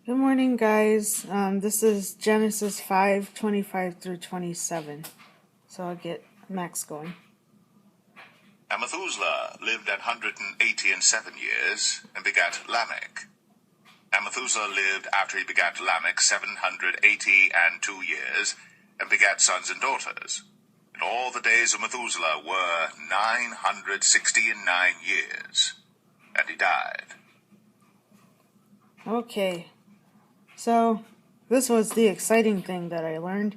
Good morning, guys. This is Genesis 5:25 through 27. So I'll get Max going. And Methuselah lived 187 years, and begat Lamech. And Methuselah lived after he begat Lamech 782 years, and begat sons and daughters. And all the days of Methuselah were 969 years, and he died. Okay, so this was the exciting thing that I learned.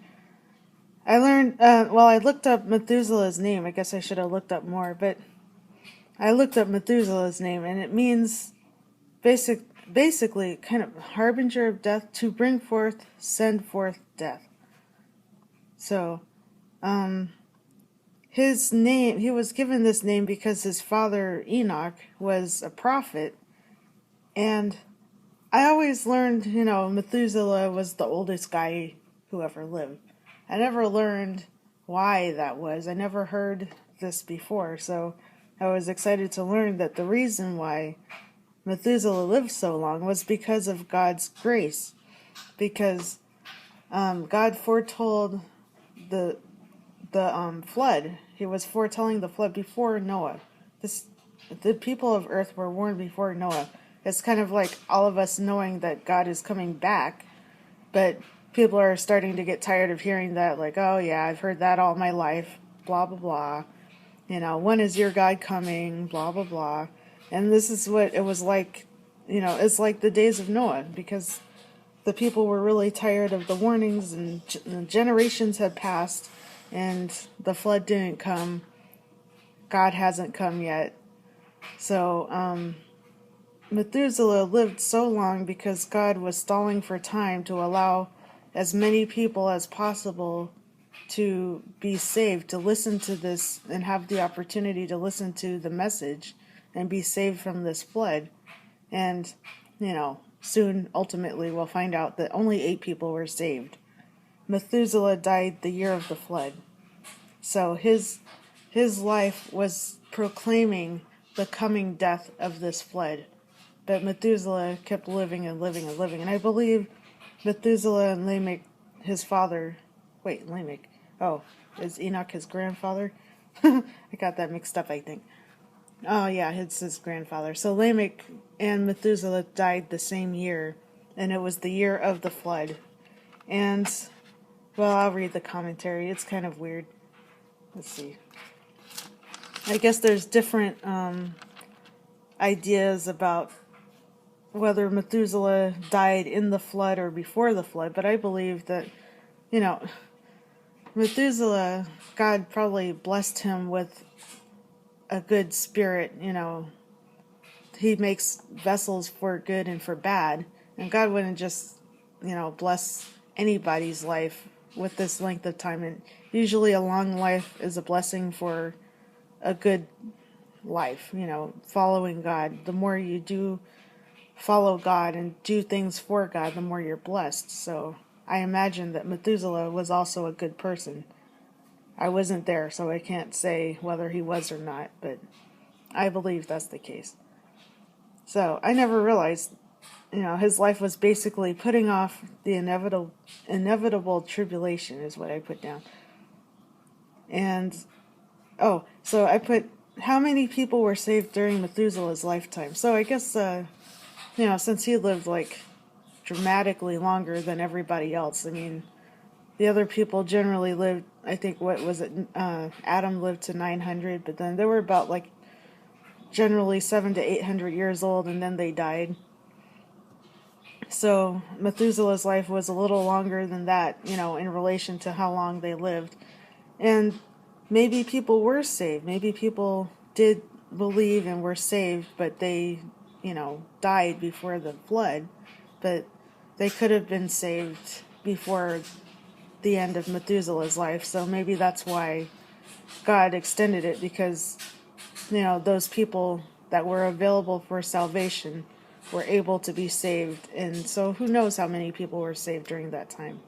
I looked up Methuselah's name. I guess I should have looked up more, but I looked up Methuselah's name, and it means basically kind of harbinger of death, to bring forth, send forth death. So, his name, he was given this name because his father Enoch was a prophet, and I always learned, Methuselah was the oldest guy who ever lived. I never learned why that was. I never heard this before, so I was excited to learn that the reason why Methuselah lived so long was because of God's grace. Because God foretold the flood. He was foretelling the flood before Noah. The people of earth were warned before Noah. It's kind of like all of us knowing that God is coming back, but people are starting to get tired of hearing that, like, oh yeah, I've heard that all my life, blah, blah, blah. When is your God coming, blah, blah, blah. And this is what it was like, it's like the days of Noah, because the people were really tired of the warnings, and generations had passed, and the flood didn't come. God hasn't come yet. So, Methuselah lived so long because God was stalling for time to allow as many people as possible to be saved, to listen to this and have the opportunity to listen to the message and be saved from this flood. And, soon, ultimately, we'll find out that only 8 people were saved. Methuselah died the year of the flood. So his life was proclaiming the coming death of this flood. But Methuselah kept living and living and living. And I believe Methuselah and Lamech, his father... Wait, Lamech. Oh, is Enoch his grandfather? I got that mixed up, I think. Oh, yeah, it's his grandfather. So Lamech and Methuselah died the same year, and it was the year of the flood. And, well, I'll read the commentary. It's kind of weird. Let's see. I guess there's different ideas about whether Methuselah died in the flood or before the flood, but I believe that, Methuselah, God probably blessed him with a good spirit. He makes vessels for good and for bad, and God wouldn't just, bless anybody's life with this length of time. And usually a long life is a blessing for a good life, following God. The more you do follow God and do things for God, the more you're blessed. So I imagine that Methuselah was also a good person. I wasn't there, so I can't say whether he was or not, but I believe that's the case. So I never realized, his life was basically putting off the inevitable tribulation, is what I put down. And, so I put how many people were saved during Methuselah's lifetime. So I guess, since he lived like dramatically longer than everybody else, I mean, the other people generally lived, I think, what was it, Adam lived to 900, but then they were about like generally 700 to 800 years old, and then they died. So Methuselah's life was a little longer than that, in relation to how long they lived. And maybe people were saved. Maybe people did believe and were saved, but they, died before the flood. But they could have been saved before the end of Methuselah's life. So maybe that's why God extended it, because, those people that were available for salvation were able to be saved. And so who knows how many people were saved during that time.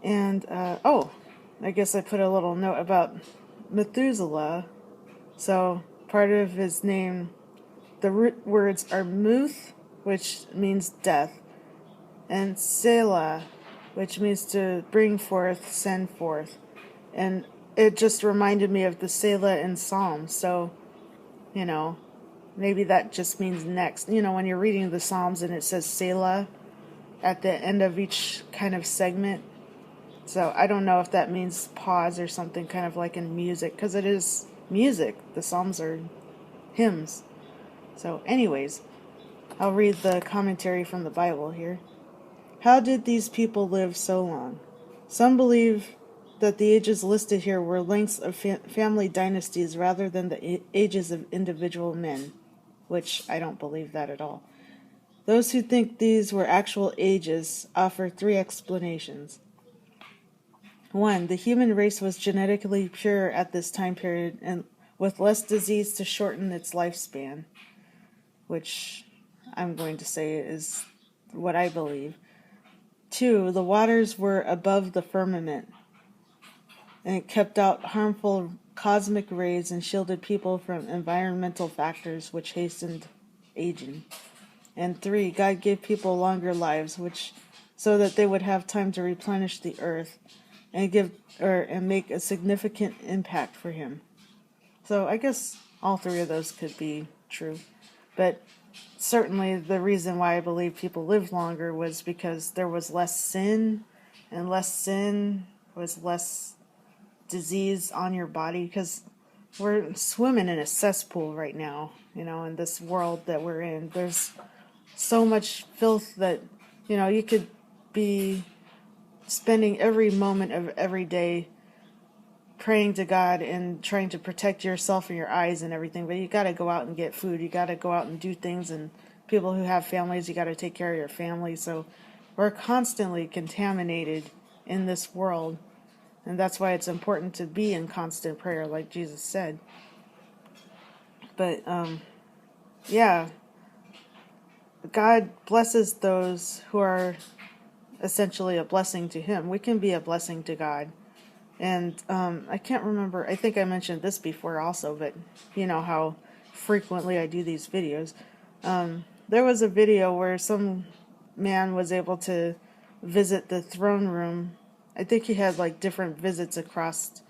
And, I guess I put a little note about Methuselah. So part of his name, the root words are muth which means death, and Selah, which means to bring forth, send forth. And it just reminded me of the Selah in Psalms. So, you know, maybe that just means next. You know, when you're reading the Psalms and it says Selah at the end of each kind of segment. So I don't know if that means pause or something, kind of like in music, because it is music. The Psalms are hymns. So anyways, I'll read the commentary from the Bible here. How did these people live so long? Some believe that the ages listed here were lengths of family dynasties rather than the ages of individual men, which I don't believe that at all. Those who think these were actual ages offer 3 explanations. 1. The human race was genetically pure at this time period and with less disease to shorten its lifespan, which I'm going to say is what I believe. 2. The waters were above the firmament, and it kept out harmful cosmic rays and shielded people from environmental factors which hastened aging. And 3. God gave people longer lives, so that they would have time to replenish the earth and make a significant impact for him. So I guess all 3 of those could be true. But certainly the reason why I believe people lived longer was because there was less sin, and less sin was less disease on your body, because we're swimming in a cesspool right now, in this world that we're in. There's so much filth that, you could be spending every moment of every day praying to God and trying to protect yourself and your eyes and everything, but you got to go out and get food. You got to go out and do things, and people who have families, you got to take care of your family. So we're constantly contaminated in this world, and that's why it's important to be in constant prayer, like Jesus said. But yeah, God blesses those who are essentially a blessing to him. We can be a blessing to God. And I can't remember, I think I mentioned this before also, but you know how frequently I do these videos. There was a video where some man was able to visit the throne room. I think he had like different visits across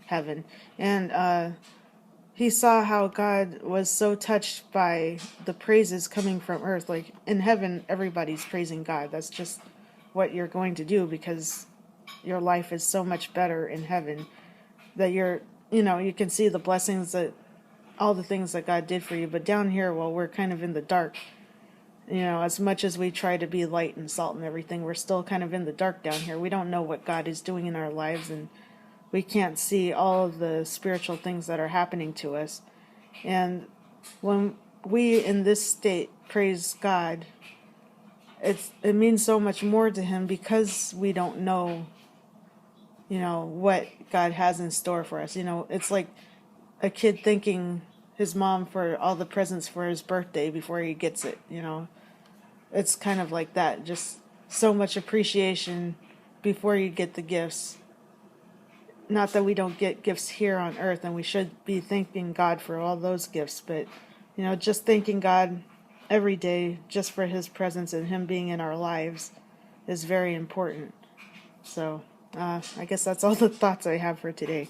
heaven. And he saw how God was so touched by the praises coming from earth. Like in heaven, everybody's praising God. That's just what you're going to do, because your life is so much better in heaven, that you can see the blessings, that all the things that God did for you. But down here, well, we're kind of in the dark. As much as we try to be light and salt and everything, we're still kind of in the dark down here. We don't know what God is doing in our lives, and we can't see all of the spiritual things that are happening to us. And when we in this state praise God, it means so much more to him, because we don't know what God has in store for us. It's like a kid thanking his mom for all the presents for his birthday before he gets it. It's kind of like that. Just so much appreciation before you get the gifts. Not that we don't get gifts here on earth, and we should be thanking God for all those gifts, but just thanking God every day just for his presence and him being in our lives is very important. So I guess that's all the thoughts I have for today.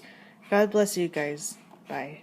God bless you guys. Bye.